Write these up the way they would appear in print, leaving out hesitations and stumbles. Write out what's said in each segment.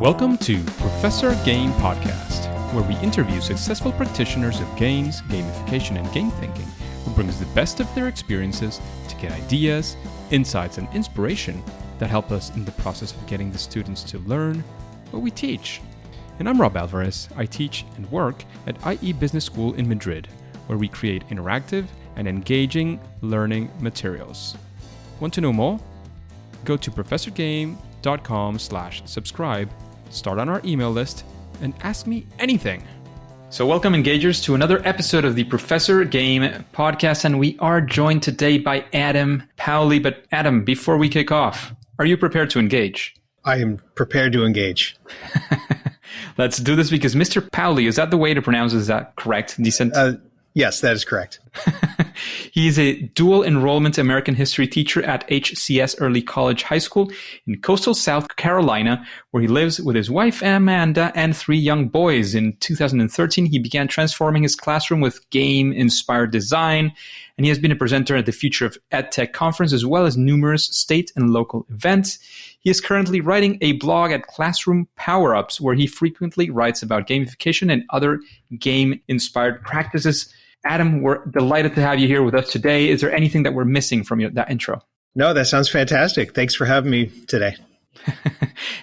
Welcome to Professor Game Podcast, where we interview successful practitioners of games, gamification, and game thinking who brings the best of their experiences to get ideas, insights, and inspiration that help us in the process of getting the students to learn what we teach. And I'm Rob Alvarez. I teach and work at IE Business School in Madrid, where we create interactive and engaging learning materials. Want to know more? Go to professorgame.com/subscribe, start on our email list, and ask me anything. So welcome, Engagers, to another episode of the Professor Game Podcast, and we are joined today by Adam Powley. But Adam, before we kick off, are you prepared to engage? I am prepared to engage. Let's do this because Mr. Powley, is that the way to pronounce it? Is that correct? Decent? Yes, that is correct. He is a dual enrollment American history teacher at HCS Early College High School in coastal South Carolina, where he lives with his wife, Amanda, and 3 young boys. In 2013, he began transforming his classroom with game-inspired design, and he has been a presenter at the Future of EdTech conference, as well as numerous state and local events. He is currently writing a blog at Classroom Power-Ups, where he frequently writes about gamification and other game-inspired practices. Adam, we're delighted to have you here with us today. Is there anything that we're missing from that intro? No, that sounds fantastic. Thanks for having me today.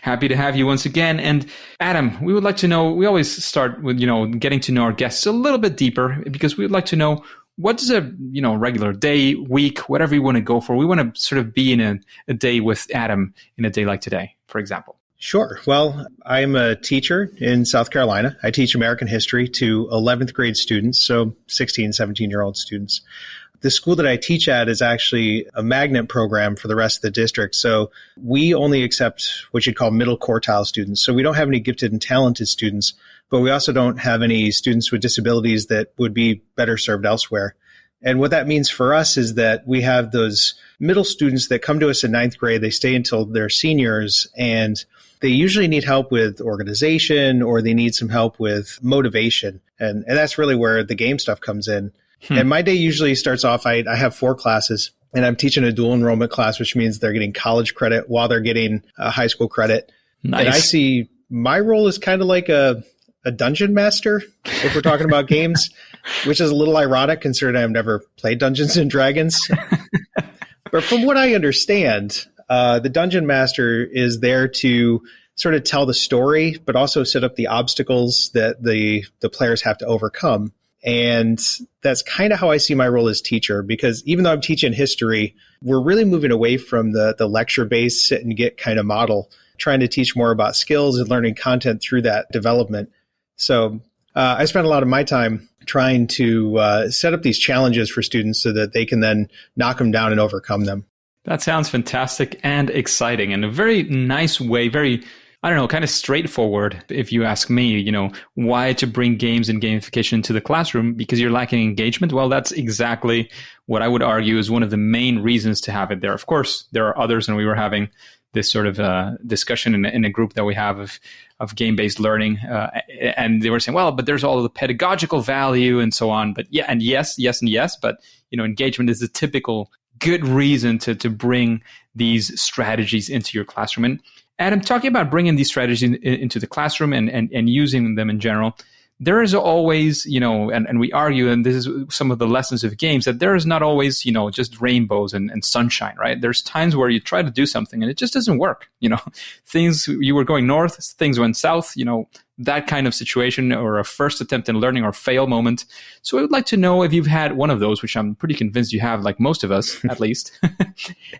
Happy to have you once again. And Adam, we would like to know, we always start with, getting to know our guests a little bit deeper, because we would like to know, what does a regular day, week, whatever you want to go for? We want to sort of be in a day with Adam in a day like today, for example. Sure. Well, I'm a teacher in South Carolina. I teach American history to 11th grade students, so 16, 17-year-old students. The school that I teach at is actually a magnet program for the rest of the district. So we only accept what you'd call middle quartile students. So we don't have any gifted and talented students, but we also don't have any students with disabilities that would be better served elsewhere. And what that means for us is that we have those middle students that come to us in 9th grade. They stay until they're seniors, and they usually need help with organization, or they need some help with motivation. And that's really where the game stuff comes in. And my day usually starts off, I have 4 classes, and I'm teaching a dual enrollment class, which means they're getting college credit while they're getting high school credit. Nice. And I see my role is kind of like a dungeon master, if we're talking about games, which is a little ironic considering I've never played Dungeons and Dragons. But from what I understand, the dungeon master is there to sort of tell the story, but also set up the obstacles that the players have to overcome. And that's kind of how I see my role as teacher, because even though I'm teaching history, we're really moving away from the lecture-based sit and get kind of model, trying to teach more about skills and learning content through that development. So I spend a lot of my time trying to set up these challenges for students so that they can then knock them down and overcome them. That sounds fantastic and exciting, and a very nice way, very, kind of straightforward, if you ask me, why to bring games and gamification into the classroom, because you're lacking engagement. Well, that's exactly what I would argue is one of the main reasons to have it there. Of course, there are others, and we were having this sort of discussion in a group that we have of game-based learning. And they were saying, well, but there's all of the pedagogical value and so on. But yes. But, engagement is a typical good reason to bring these strategies into your classroom. And Adam, talking about bringing these strategies into the classroom and using them in general, there is always, and we argue, and this is some of the lessons of games, that there is not always, just rainbows and sunshine, right? There's times where you try to do something and it just doesn't work. Things, you were going north, things went south, that kind of situation, or a first attempt in learning or fail moment. So I would like to know if you've had one of those, which I'm pretty convinced you have, like most of us, at least.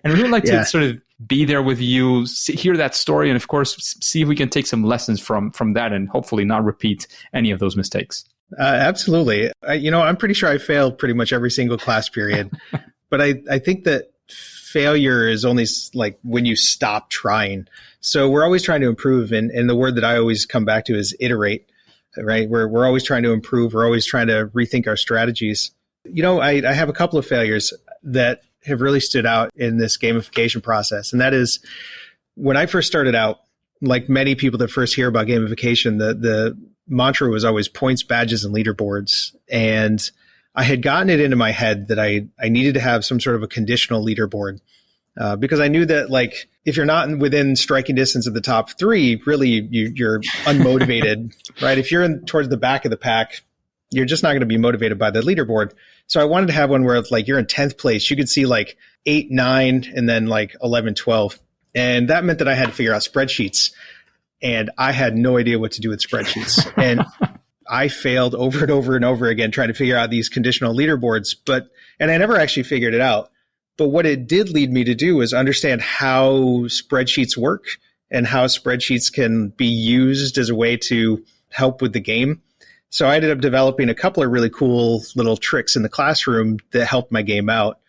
And we would like to sort of be there with you, hear that story, and of course, see if we can take some lessons from that and hopefully not repeat any of those mistakes. Absolutely. I'm pretty sure I failed pretty much every single class period, but I think that failure is only like when you stop trying. So we're always trying to improve. And the word that I always come back to is iterate, right? We're always trying to improve. We're always trying to rethink our strategies. I have a couple of failures that have really stood out in this gamification process. And that is, when I first started out, like many people that first hear about gamification, the mantra was always points, badges, and leaderboards. And I had gotten it into my head that I needed to have some sort of a conditional leaderboard. because I knew that like if you're not within striking distance of the top three, really you're unmotivated, right? If you're towards the back of the pack, you're just not going to be motivated by the leaderboard. So I wanted to have one where it's like you're in 10th place, you could see like 8, 9, and then like 11, 12. And that meant that I had to figure out spreadsheets. And I had no idea what to do with spreadsheets. And I failed over and over and over again trying to figure out these conditional leaderboards. And I never actually figured it out. But what it did lead me to do is understand how spreadsheets work and how spreadsheets can be used as a way to help with the game. So I ended up developing a couple of really cool little tricks in the classroom that helped my game out.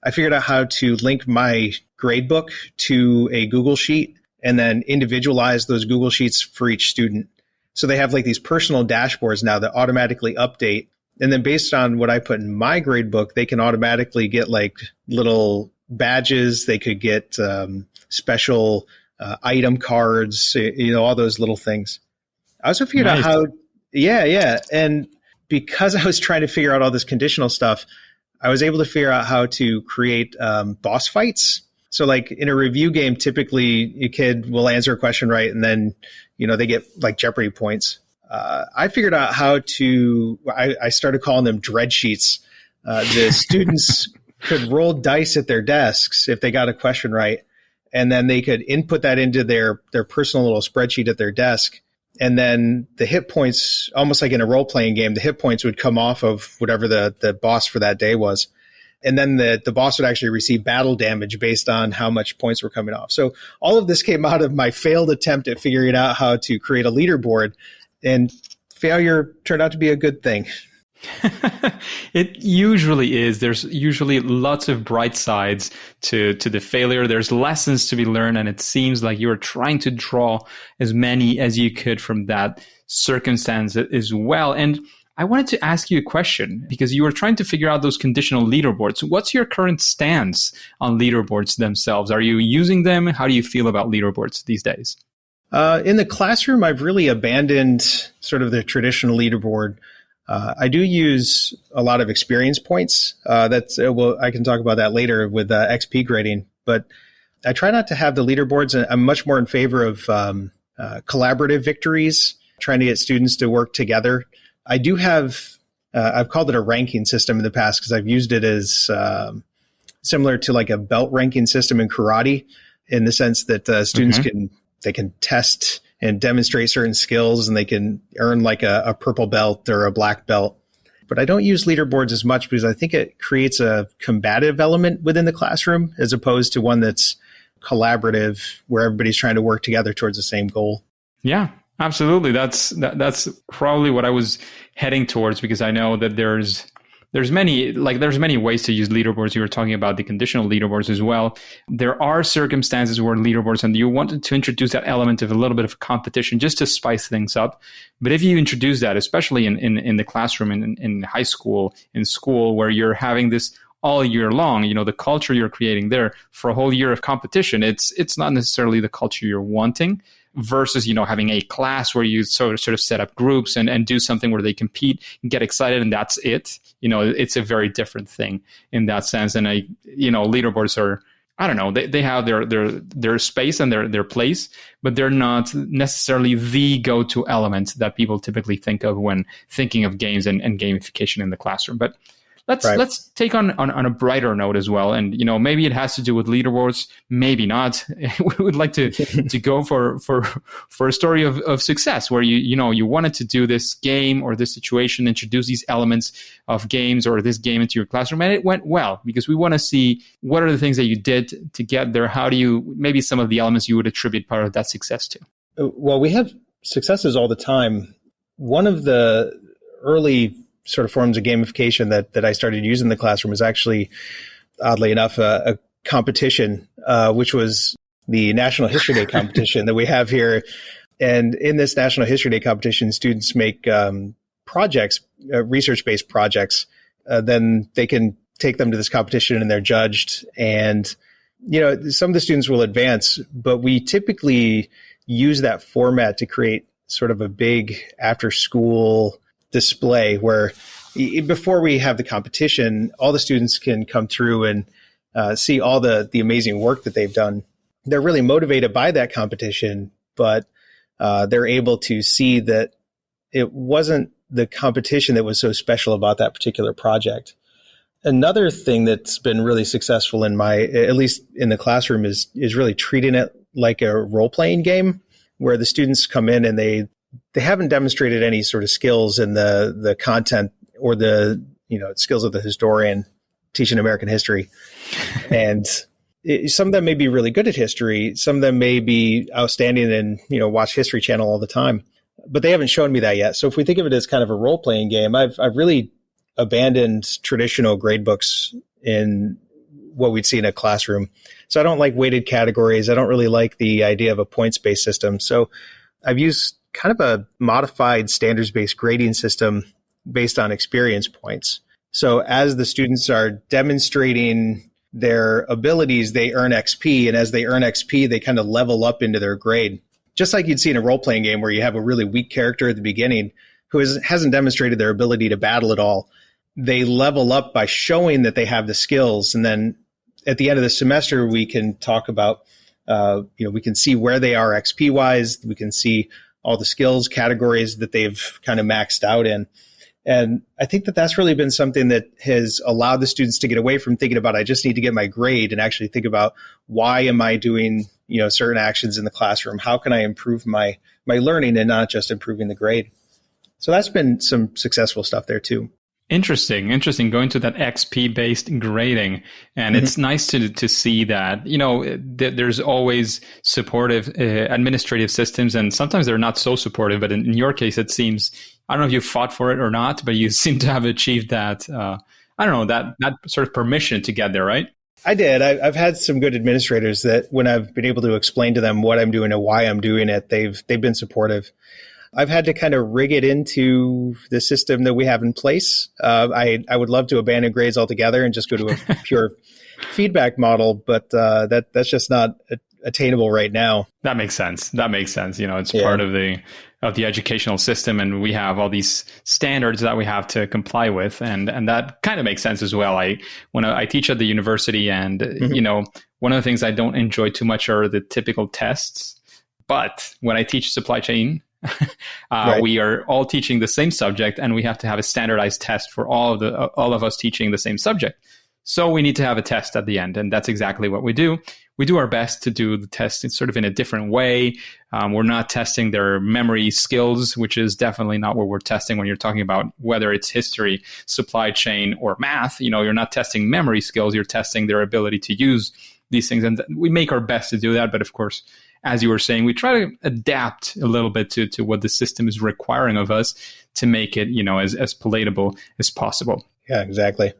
I figured out how to link my gradebook to a Google Sheet and then individualize those Google Sheets for each student. So they have like these personal dashboards now that automatically update. And then based on what I put in my gradebook, they can automatically get like little badges. They could get special item cards, all those little things. I also figured out how, And because I was trying to figure out all this conditional stuff, I was able to figure out how to create boss fights. So like in a review game, typically a kid will answer a question right, and then, they get like Jeopardy points. I figured out how to, I started calling them dread sheets. The students could roll dice at their desks if they got a question right. And then they could input that into their personal little spreadsheet at their desk. And then the hit points, almost like in a role-playing game, the hit points would come off of whatever the boss for that day was. And then the boss would actually receive battle damage based on how much points were coming off. So all of this came out of my failed attempt at figuring out how to create a leaderboard. And failure turned out to be a good thing. It usually is. There's usually lots of bright sides to the failure. There's lessons to be learned, and it seems like you're trying to draw as many as you could from that circumstance as well. And I wanted to ask you a question because you were trying to figure out those conditional leaderboards. What's your current stance on leaderboards themselves? Are you using them? How do you feel about leaderboards these days? In the classroom, I've really abandoned sort of the traditional leaderboard. I do use a lot of experience points. I can talk about that later with XP grading, but I try not to have the leaderboards. I'm much more in favor of collaborative victories, trying to get students to work together. I do have, I've called it a ranking system in the past because I've used it as similar to like a belt ranking system in karate, in the sense that students can test and demonstrate certain skills, and they can earn like a purple belt or a black belt. But I don't use leaderboards as much because I think it creates a combative element within the classroom as opposed to one that's collaborative, where everybody's trying to work together towards the same goal. Yeah, absolutely. That's probably what I was heading towards, because I know that there's many ways to use leaderboards. You were talking about the conditional leaderboards as well. There are circumstances where leaderboards, and you wanted to introduce that element of a little bit of competition just to spice things up. But if you introduce that, especially in the classroom, in high school, in school, where you're having this all year long, the culture you're creating there for a whole year of competition, it's not necessarily the culture you're wanting. Versus, having a class where you sort of set up groups and do something where they compete and get excited, and that's it. It's a very different thing in that sense. And leaderboards are, I don't know, they have their space and their place, but they're not necessarily the go-to element that people typically think of when thinking of games and gamification in the classroom. But let's take on a brighter note as well. And, maybe it has to do with leaderboards, maybe not. We would like to go for a story of success where you wanted to do this game or this situation, introduce these elements of games or this game into your classroom, and it went well, because we want to see what are the things that you did to get there. How do you, maybe some of the elements you would attribute part of that success to? Well, we have successes all the time. One of the early sort of forms of gamification that I started using in the classroom was actually, oddly enough, a competition, which was the National History Day competition that we have here. And in this National History Day competition, students make projects, research-based projects. Then they can take them to this competition and they're judged. And, some of the students will advance, but we typically use that format to create sort of a big after-school display where before we have the competition, all the students can come through and see all the amazing work that they've done. They're really motivated by that competition, but they're able to see that it wasn't the competition that was so special about that particular project. Another thing that's been really successful at least in the classroom, is really treating it like a role-playing game, where the students come in and they haven't demonstrated any sort of skills in the content or the skills of the historian teaching American history. And some of them may be really good at history. Some of them may be outstanding and, watch History Channel all the time, but they haven't shown me that yet. So if we think of it as kind of a role-playing game, I've really abandoned traditional grade books in what we'd see in a classroom. So I don't like weighted categories. I don't really like the idea of a points-based system. So I've used kind of a modified standards-based grading system based on experience points. So as the students are demonstrating their abilities, they earn XP. And as they earn XP, they kind of level up into their grade. Just like you'd see in a role-playing game where you have a really weak character at the beginning who hasn't demonstrated their ability to battle at all. They level up by showing that they have the skills. And then at the end of the semester, we can talk about, we can see where they are XP-wise. We can see all the skills categories that they've kind of maxed out in. And I think that that's really been something that has allowed the students to get away from thinking about, I just need to get my grade, and actually think about, why am I doing, certain actions in the classroom? How can I improve my learning and not just improving the grade? So that's been some successful stuff there too. Interesting. Going to that XP-based grading. And it's nice to see that, there's always supportive administrative systems, and sometimes they're not so supportive. But in your case, it seems, I don't know if you fought for it or not, but you seem to have achieved that, that sort of permission to get there, right? I did. I've had some good administrators that when I've been able to explain to them what I'm doing and why I'm doing it, they've been supportive. I've had to kind of rig it into the system that we have in place. I would love to abandon grades altogether and just go to a pure feedback model, but that's just not attainable right now. That makes sense. It's part of the educational system, and we have all these standards that we have to comply with, and that kind of makes sense as well. When I teach at the university, and one of the things I don't enjoy too much are the typical tests. But when I teach supply chain, right, we are all teaching the same subject, and we have to have a standardized test for all of us teaching the same subject. So we need to have a test at the end, and that's exactly what we do. We do our best to do the test in sort of in a different way. We're not testing their memory skills, which is definitely not what we're testing when you're talking about whether it's history, supply chain, or math. You're not testing memory skills. You're testing their ability to use these things, and we make our best to do that. But of course, as you were saying, we try to adapt a little bit to what the system is requiring of us to make it, as palatable as possible. Yeah, exactly.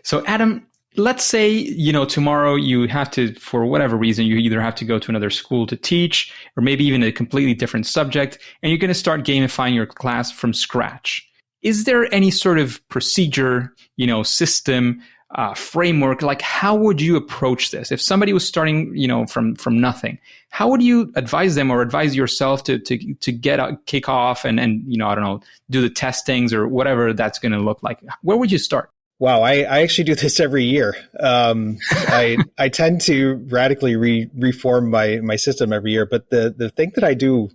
So, Adam, let's say, tomorrow you have to, for whatever reason, you either have to go to another school to teach, or maybe even a completely different subject, and you're going to start gamifying your class from scratch. Is there any sort of procedure, system, framework? Like, how would you approach this? If somebody was starting, from nothing, how would you advise them or advise yourself to kick off and I don't know, do the testings or whatever that's going to look like? Where would you start? Wow, I actually do this every year. I tend to radically reform my system every year. But the thing that I do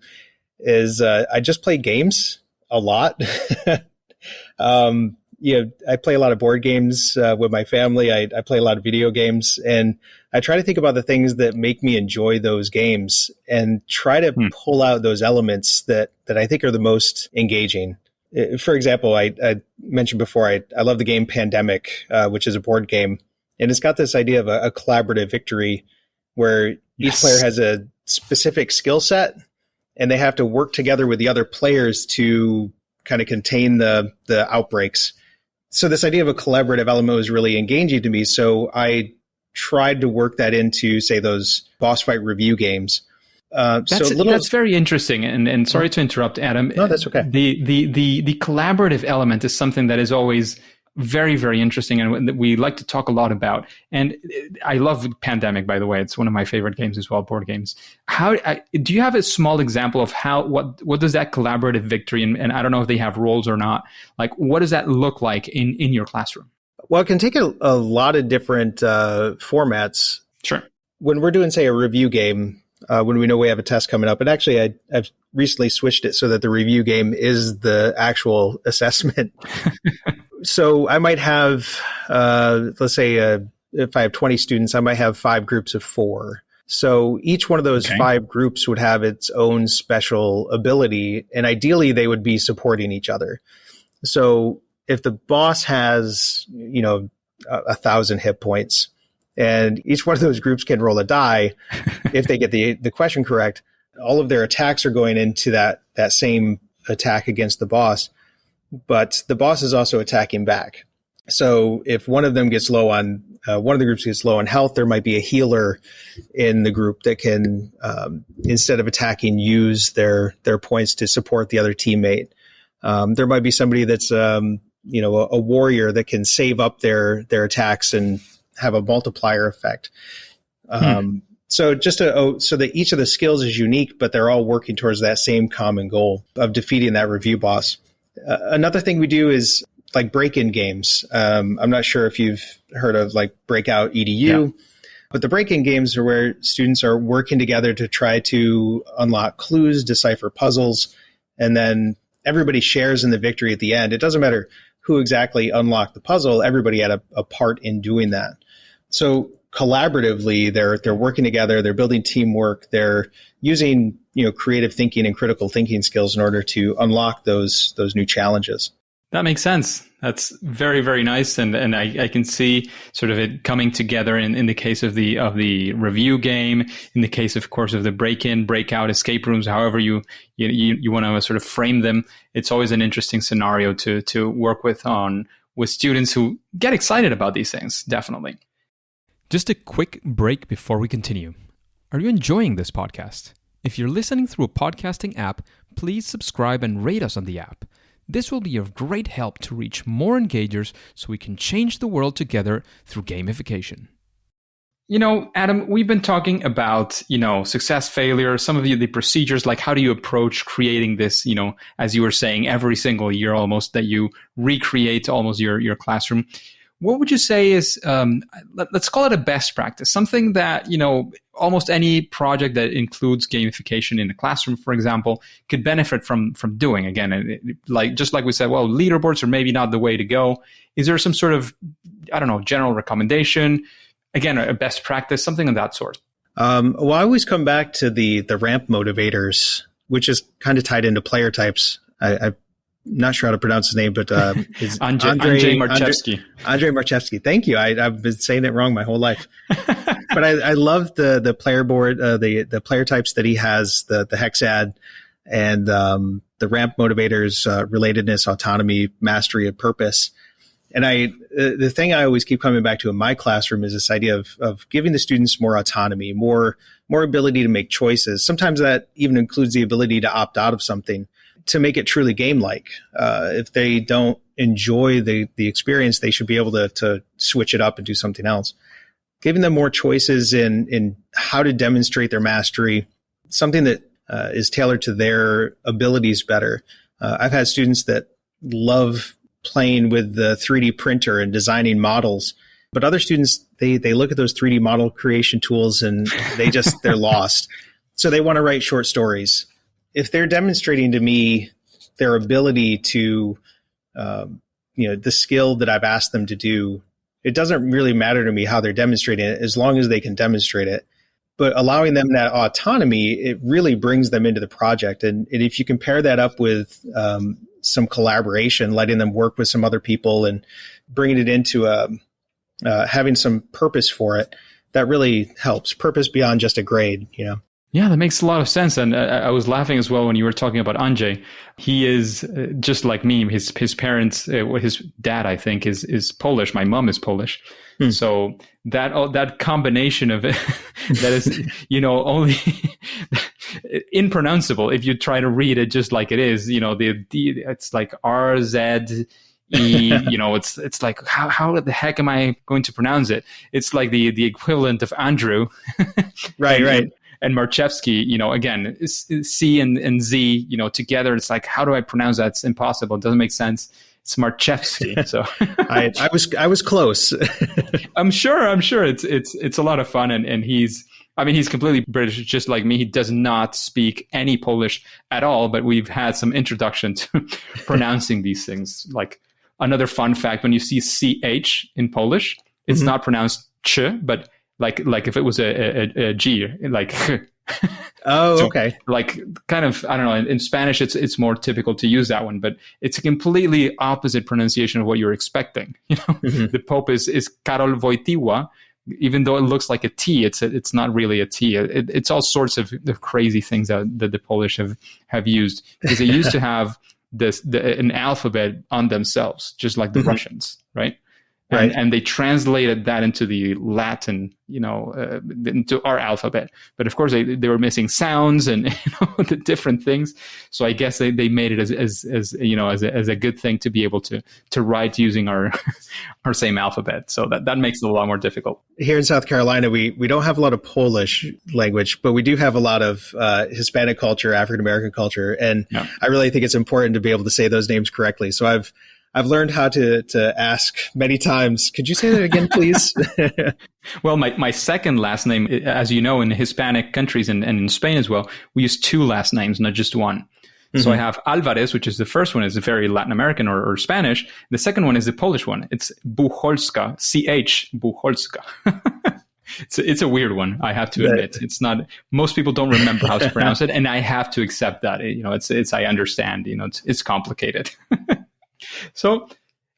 is I just play games a lot. I play a lot of board games with my family. I play a lot of video games, and I try to think about the things that make me enjoy those games and try to pull out those elements that I think are the most engaging. For example, I mentioned before, I love the game Pandemic, which is a board game, and it's got this idea of a collaborative victory where each player has a specific skill set, and they have to work together with the other players to kind of contain the outbreaks. So this idea of a collaborative element was really engaging to me. So I tried to work that into, say, those boss fight review games. That's very interesting. And sorry to interrupt, Adam. No, that's okay. The collaborative element is something that is always very, very interesting, and we like to talk a lot about. And I love Pandemic, by the way. It's one of my favorite games as well, board games. Do you have a small example of what does that collaborative victory, and I don't know if they have roles or not, like what does that look like in your classroom? Well, it can take a lot of different formats. Sure. When we're doing, say, a review game, when we know we have a test coming up, and actually I've recently switched it so that the review game is the actual assessment. So I might have, let's say, if I have 20 students, I might have 5 groups of 4. So each one of those 5 groups would have its own special ability, and ideally they would be supporting each other. So if the boss has, 1,000 hit points, and each one of those groups can roll a die, if they get the question correct, all of their attacks are going into that same attack against the boss. But the boss is also attacking back. So if one of them gets low on, one of the groups gets low on health, there might be a healer in the group that can, instead of attacking, use their points to support the other teammate. There might be somebody that's, a warrior that can save up their attacks and have a multiplier effect. So so that each of the skills is unique, but they're all working towards that same common goal of defeating that review boss. Another thing we do is like break-in games. I'm not sure if you've heard of like Breakout EDU, but the break-in games are where students are working together to try to unlock clues, decipher puzzles, and then everybody shares in the victory at the end. It doesn't matter who exactly unlocked the puzzle. Everybody had a part in doing that. So collaboratively, they're working together. They're building teamwork. They're using creative thinking and critical thinking skills in order to unlock those new challenges. That makes sense. That's very, very nice, and I can see sort of it coming together in the case of the review game, in the case, of course, of the break-in, breakout, escape rooms. However you want to sort of frame them, it's always an interesting scenario to work with students who get excited about these things. Definitely. Just a quick break before we continue. Are you enjoying this podcast? If you're listening through a podcasting app, please subscribe and rate us on the app. This will be of great help to reach more engagers so we can change the world together through gamification. Adam, we've been talking about, success, failure, some of the procedures, like how do you approach creating this, as you were saying, every single year almost that you recreate almost your classroom. What would you say is, let's call it a best practice, something that, almost any project that includes gamification in the classroom, for example, could benefit from doing? Again, just like we said, well, leaderboards are maybe not the way to go. Is there some sort of, general recommendation? Again, a best practice, something of that sort. Well, I always come back to the ramp motivators, which is kind of tied into player types. I'm not sure how to pronounce his name, but it's Andrzej Marchewski. Andrzej Marchewski. Thank you. I've been saying it wrong my whole life. But I love the player board, the player types that he has, the hexad, and the ramp motivators, relatedness, autonomy, mastery, and purpose. And the thing I always keep coming back to in my classroom is this idea of giving the students more autonomy, more ability to make choices. Sometimes that even includes the ability to opt out of something to make it truly game-like. If they don't enjoy the experience, they should be able to switch it up and do something else. Giving them more choices in how to demonstrate their mastery, something that is tailored to their abilities better. I've had students that love playing with the 3D printer and designing models, but other students, they look at those 3D model creation tools and they're lost. So they want to write short stories. If they're demonstrating to me their ability to, the skill that I've asked them to do, it doesn't really matter to me how they're demonstrating it as long as they can demonstrate it. But allowing them that autonomy, it really brings them into the project. And if you compare that up with some collaboration, letting them work with some other people and bringing it into having some purpose for it, that really helps. Purpose beyond just a grade, Yeah, that makes a lot of sense. And I was laughing as well when you were talking about Andrzej. He is just like me. His parents, his dad, I think, is Polish. My mom is Polish. So that combination of it, that is, only impronounceable if you try to read it just like it is. It's like RZE. It's like how the heck am I going to pronounce it? It's like the equivalent of Andrew. Right. And Marchewski, again, C and Z, together, it's like, how do I pronounce that? It's impossible. It doesn't make sense. Smarchevsky. So I was close. I'm sure it's a lot of fun, and he's completely British, just like me. He does not speak any Polish at all, but we've had some introduction to pronouncing these things. Like, another fun fact, when you see CH in Polish, it's not pronounced ch, but like if it was a G, like. Oh, so, okay. Like, kind of, I don't know. In Spanish, it's more typical to use that one, but it's a completely opposite pronunciation of what you're expecting. The Pope is Karol Wojtyła, even though it looks like a T. It's not really a T. It's all sorts of crazy things that the Polish have used, because they used to have an alphabet on themselves, just like the Russians, right? And they translated that into the Latin, into our alphabet. But of course, they were missing sounds and the different things. So I guess they made it as a good thing to be able to write using our same alphabet. So that makes it a lot more difficult. Here in South Carolina, we don't have a lot of Polish language, but we do have a lot of Hispanic culture, African American culture, and I really think it's important to be able to say those names correctly. So I've learned how to ask many times, could you say that again, please? Well, my second last name, as you know, in Hispanic countries and in Spain as well, we use two last names, not just one. So I have Alvarez, which is the first one, is very Latin American or Spanish. The second one is the Polish one. It's Bucholska, CH Bucholska. It's a weird one, I have to admit. It's not, most people don't remember how to pronounce it, and I have to accept that. It's I understand, it's complicated. So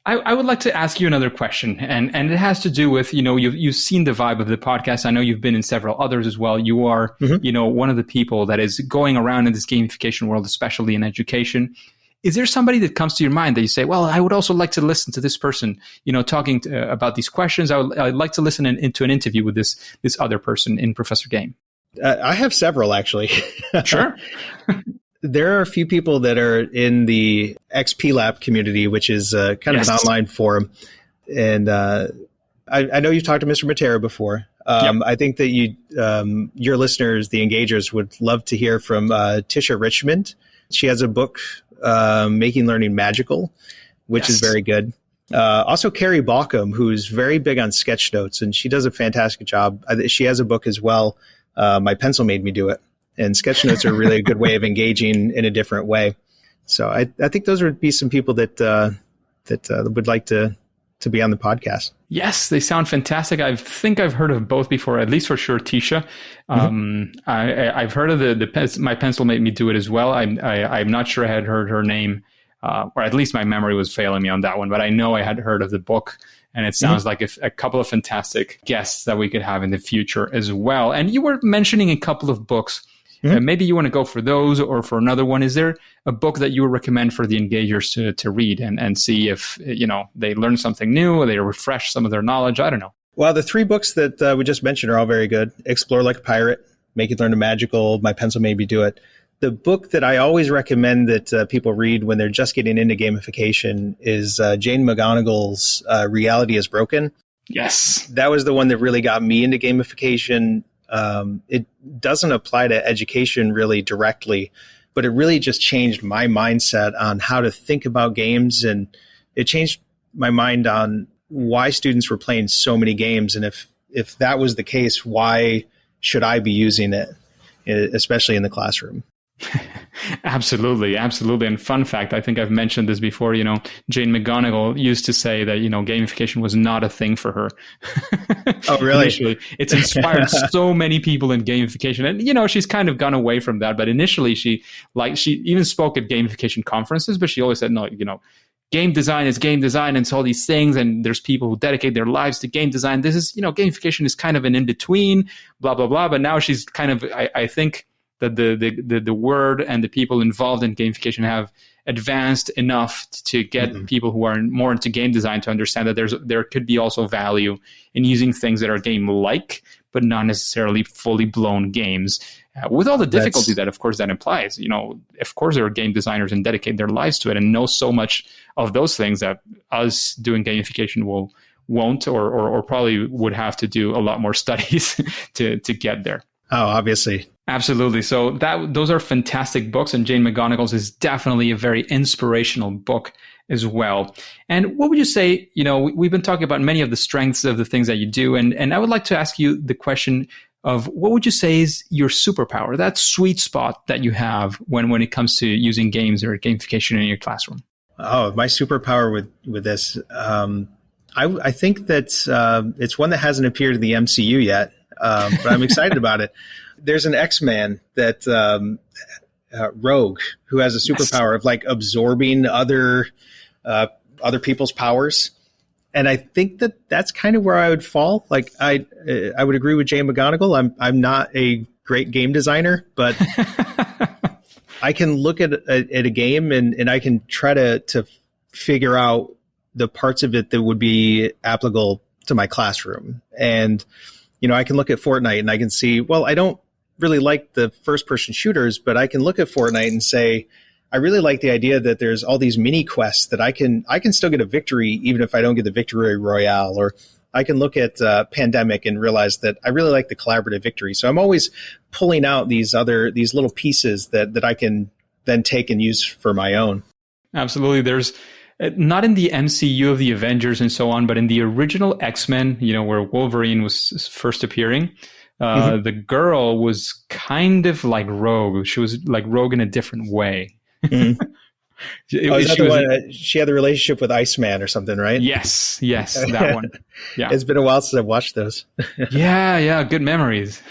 I would like to ask you another question, and it has to do with, you've seen the vibe of the podcast. I know you've been in several others as well. You are, one of the people that is going around in this gamification world, especially in education. Is there somebody that comes to your mind that you say, well, I would also like to listen to this person, talking about these questions. I'd like to listen into an interview with this other person in Professor Game? I have several, actually. Sure. There are a few people that are in the XP Lab community, which is kind of an online forum. And I know you've talked to Mr. Matera before. I think that your listeners, the engagers, would love to hear from Tisha Richmond. She has a book, Making Learning Magical, which is very good. Also, Carrie Balcom, who's very big on sketch notes, and she does a fantastic job. She has a book as well, My Pencil Made Me Do It. And sketch notes are really a good way of engaging in a different way. So I think those would be some people that would like to be on the podcast. Yes, they sound fantastic. I think I've heard of both before, at least for sure, Tisha. I've heard of My Pencil Made Me Do It as well. I'm not sure I had heard her name, or at least my memory was failing me on that one. But I know I had heard of the book. And it sounds like a couple of fantastic guests that we could have in the future as well. And you were mentioning a couple of books. Maybe you want to go for those or for another one. Is there a book that you would recommend for the engagers to read and see if, they learn something new or they refresh some of their knowledge? I don't know. Well, the three books that we just mentioned are all very good. Explore Like a Pirate, Make It Learn a Magical, My Pencil Made Me Do It. The book that I always recommend that people read when they're just getting into gamification is Jane McGonigal's Reality is Broken. Yes. That was the one that really got me into gamification. It doesn't apply to education really directly, but it really just changed my mindset on how to think about games. And it changed my mind on why students were playing so many games. And if that was the case, why should I be using it, especially in the classroom? Absolutely. And fun fact, I think I've mentioned this before, Jane McGonigal used to say that, gamification was not a thing for her. Oh, really? Initially, it's inspired so many people in gamification. And, she's kind of gone away from that. But initially, she even spoke at gamification conferences, but she always said, no, game design is game design and it's all these things. And there's people who dedicate their lives to game design. This is, gamification is kind of an in-between, blah, blah, blah. But now she's kind of, I think, that the word and the people involved in gamification have advanced enough to get people who are more into game design to understand that there could be also value in using things that are game-like, but not necessarily fully blown games, with all the difficulty that, of course, that implies. Of course, there are game designers and dedicate their lives to it and know so much of those things that us doing gamification won't or probably would have to do a lot more studies to get there. Oh, obviously. Absolutely. So those are fantastic books, and Jane McGonigal's is definitely a very inspirational book as well. And what would you say, we've been talking about many of the strengths of the things that you do. And I would like to ask you the question of what would you say is your superpower, that sweet spot that you have when it comes to using games or gamification in your classroom? Oh, my superpower with this, I think that it's one that hasn't appeared in the MCU yet, but I'm excited about it. There's an X-Man that Rogue, who has a superpower of like absorbing other people's powers. And I think that that's kind of where I would fall. Like I would agree with Jay McGonigal. I'm not a great game designer, but I can look at a game and I can try to figure out the parts of it that would be applicable to my classroom. And, I can look at Fortnite and I can see, well, I don't really like the first person shooters, but I can look at Fortnite and say, I really like the idea that there's all these mini quests that I can still get a victory even if I don't get the victory royale. Or I can look at Pandemic and realize that I really like the collaborative victory. So I'm always pulling out these little pieces that I can then take and use for my own. Absolutely. There's not in the MCU of the Avengers and so on, but in the original X-Men, where Wolverine was first appearing, the girl was kind of like Rogue. She was like Rogue in a different way. Mm-hmm. She had the relationship with Iceman or something, right? Yes, that one. Yeah, it's been a while since I've watched those. yeah, good memories.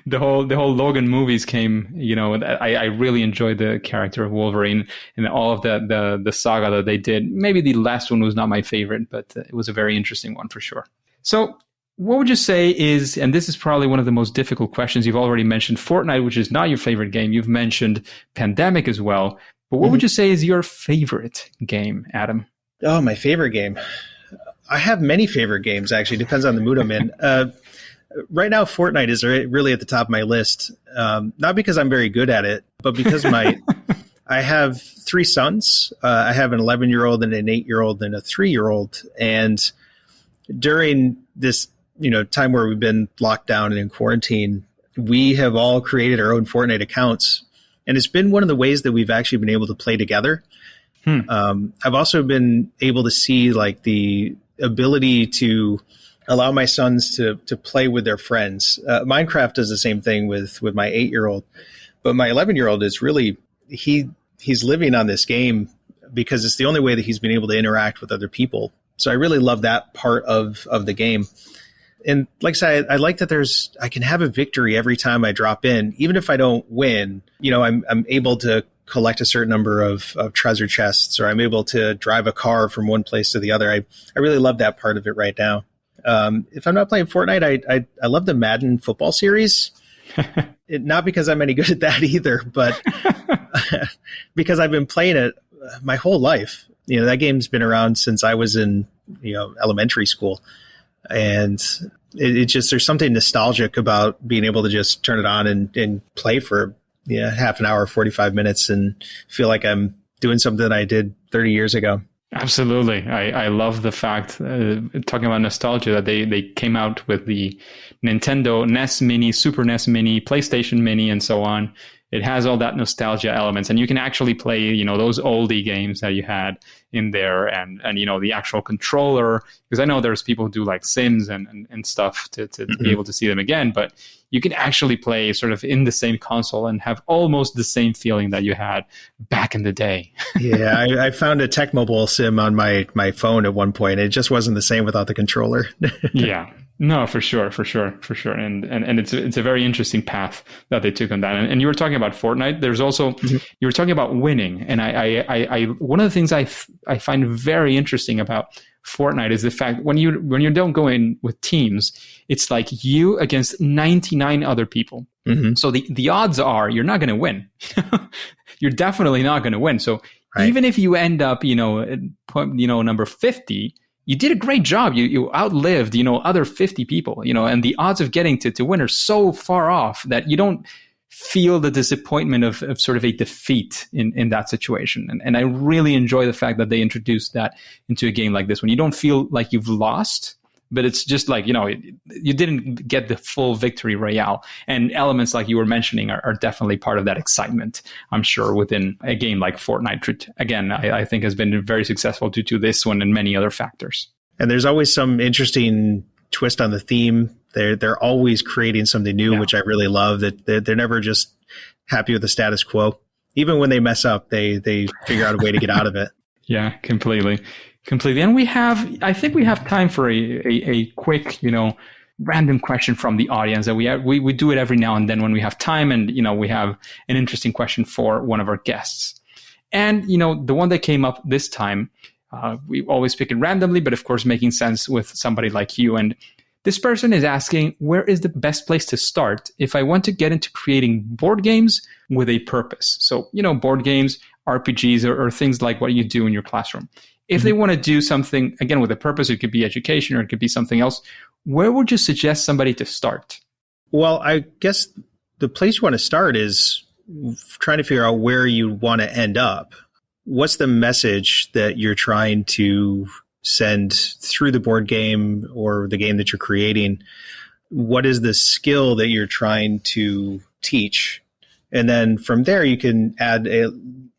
The whole Logan movies came. I really enjoyed the character of Wolverine and all of the saga that they did. Maybe the last one was not my favorite, but it was a very interesting one for sure. So, what would you say is, and this is probably one of the most difficult questions, you've already mentioned Fortnite, which is not your favorite game. You've mentioned Pandemic as well. But what would you say is your favorite game, Adam? Oh, my favorite game. I have many favorite games, actually. Depends on the mood I'm in. Right now, Fortnite is really at the top of my list. Not because I'm very good at it, but because I have 3 sons. I have an 11-year-old and an 8-year-old and a 3-year-old. And during this time where we've been locked down and in quarantine, we have all created our own Fortnite accounts. And it's been one of the ways that we've actually been able to play together. I've also been able to see like the ability to allow my sons to play with their friends. Minecraft does the same thing with my 8-year-old, but my 11-year-old is really, he's living on this game because it's the only way that he's been able to interact with other people. So I really love that part of the game. And like I said, I like that I can have a victory every time I drop in, even if I don't win. I'm able to collect a certain number of treasure chests, or I'm able to drive a car from one place to the other. I really love that part of it right now. If I'm not playing Fortnite, I love the Madden football series. Not because I'm any good at that either, but because I've been playing it my whole life. That game's been around since I was in elementary school. And it just, there's something nostalgic about being able to just turn it on and play for half an hour, 45 minutes and feel like I'm doing something that I did 30 years ago. Absolutely. I love the fact, talking about nostalgia, that they came out with the Nintendo NES Mini, Super NES Mini, PlayStation Mini, and so on. It has all that nostalgia elements, and you can actually play, those oldie games that you had in there, and the actual controller, because I know there's people who do like Sims and stuff to be able to see them again, but you can actually play sort of in the same console and have almost the same feeling that you had back in the day. Yeah, I found a Tech Mobile sim on my phone at one point. It just wasn't the same without the controller. Yeah. No, for sure. And it's a very interesting path that they took on that. And you were talking about Fortnite. There's also, you were talking about winning. And I one of the things I find very interesting about Fortnite is the fact when you don't go in with teams, it's like you against 99 other people. Mm-hmm. So the odds are you're not going to win. You're definitely not going to win. So even if you end up, number 50, you did a great job. You outlived, other 50 people, and the odds of getting to win are so far off that you don't feel the disappointment of sort of a defeat in that situation. And I really enjoy the fact that they introduced that into a game like this, when you don't feel like you've lost, but it's just like, you didn't get the full victory royale. And elements like you were mentioning are definitely part of that excitement, I'm sure, within a game like Fortnite. Again, I think has been very successful due to this one and many other factors. And there's always some interesting twist on the theme. They're always creating something new, which I really love. That they're never just happy with the status quo. Even when they mess up, they figure out a way to get out of it. Yeah, completely. And I think we have time for a quick, random question from the audience that we do it every now and then when we have time, and we have an interesting question for one of our guests. And the one that came up this time, we always pick it randomly, but of course making sense with somebody like you. And this person is asking, where is the best place to start if I want to get into creating board games with a purpose? So, board games, RPGs, or things like what you do in your classroom. If they want to do something, again, with a purpose, it could be education or it could be something else, where would you suggest somebody to start? Well, I guess the place you want to start is trying to figure out where you want to end up. What's the message that you're trying to send through the board game or the game that you're creating? What is the skill that you're trying to teach? And then from there, you can add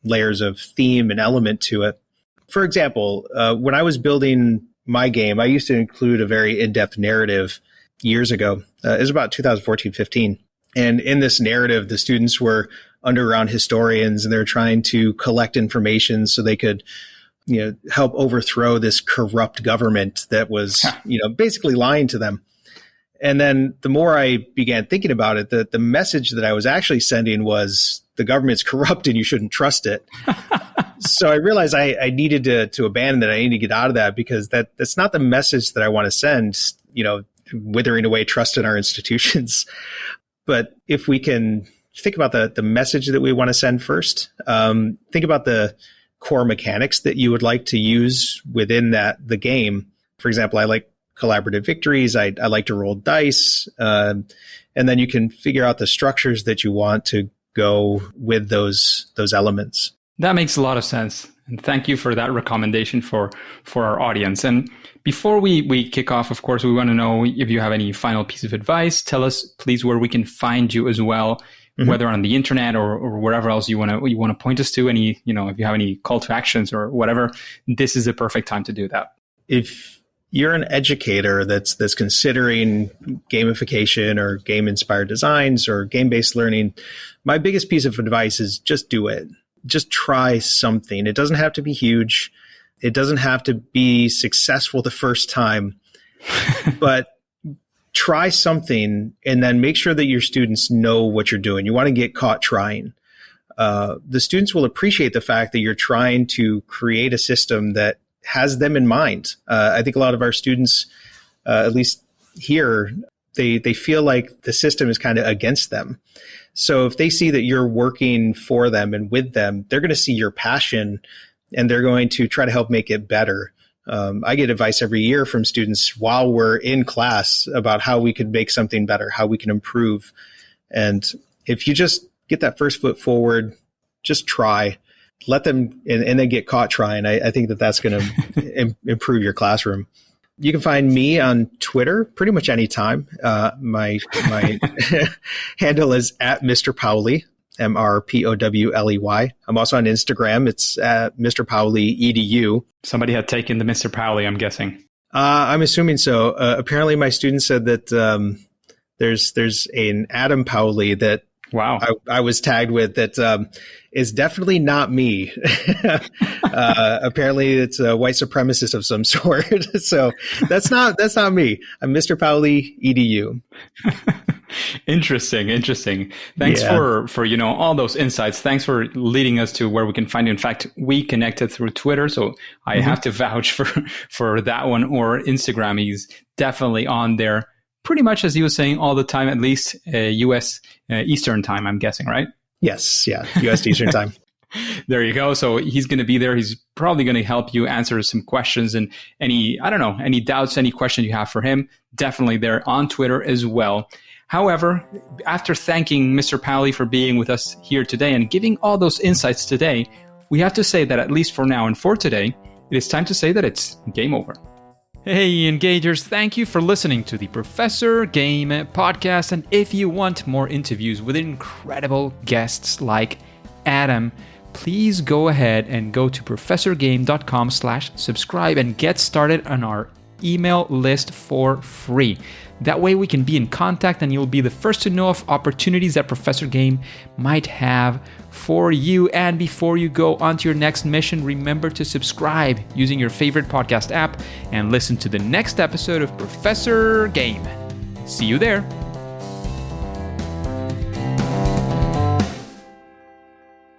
layers of theme and element to it. For example, when I was building my game, I used to include a very in-depth narrative years ago. It was about 2014-15. And in this narrative, the students were underground historians, and they're trying to collect information so they could help overthrow this corrupt government that was, basically lying to them. And then the more I began thinking about it, the message that I was actually sending was the government's corrupt and you shouldn't trust it. So I realized I needed to abandon that. I needed to get out of that, because that's not the message that I want to send, withering away trust in our institutions. But if we can think about the message that we want to send first, think about the core mechanics that you would like to use within the game. For example, I like collaborative victories. I like to roll dice. And then you can figure out the structures that you want to go with those elements. That makes a lot of sense. And thank you for that recommendation for our audience. And before we kick off, of course, we want to know if you have any final piece of advice. Tell us, please, where we can find you as well, whether on the internet or wherever else you want to point us to. Any, if you have any call to actions or whatever, this is the perfect time to do that. If you're an educator that's considering gamification or game-inspired designs or game-based learning, my biggest piece of advice is just do it. Just try something. It doesn't have to be huge. It doesn't have to be successful the first time, but try something and then make sure that your students know what you're doing. You want to get caught trying. The students will appreciate the fact that you're trying to create a system that has them in mind. I think a lot of our students, at least here, they feel like the system is kind of against them. So if they see that you're working for them and with them, they're going to see your passion and they're going to try to help make it better. I get advice every year from students while we're in class about how we could make something better, how we can improve. And if you just get that first foot forward, just try, let them, and then get caught trying. I think that's going to improve your classroom. You can find me on Twitter pretty much anytime. My handle is at Mr. Powley, MrPowley. I'm also on Instagram. It's at Mr. Powley EDU. Somebody had taken the Mr. Powley, I'm guessing. I'm assuming so. Apparently, my student said that there's an Adam Powley that I was tagged with that is definitely not me. Apparently, it's a white supremacist of some sort. So that's not me. I'm Mr. Powley EDU. Interesting. Thanks for all those insights. Thanks for leading us to where we can find you. In fact, we connected through Twitter, so I have to vouch for that one, or Instagram. He's definitely on there pretty much, as he was saying, all the time, at least U.S. Eastern time, I'm guessing, right? Yes, yeah, U.S. Eastern time. There you go. So he's going to be there. He's probably going to help you answer some questions and any doubts, any questions you have for him. Definitely there on Twitter as well. However, after thanking Mr. Powley for being with us here today and giving all those insights today, we have to say that at least for now and for today, it is time to say that it's game over. Hey, Engagers, thank you for listening to the Professor Game podcast. And if you want more interviews with incredible guests like Adam, please go ahead and go to professorgame.com/subscribe and get started on our email list for free. That way we can be in contact and you'll be the first to know of opportunities that Professor Game might have for you. And before you go on to your next mission, remember to subscribe using your favorite podcast app and listen to the next episode of Professor Game. See you there.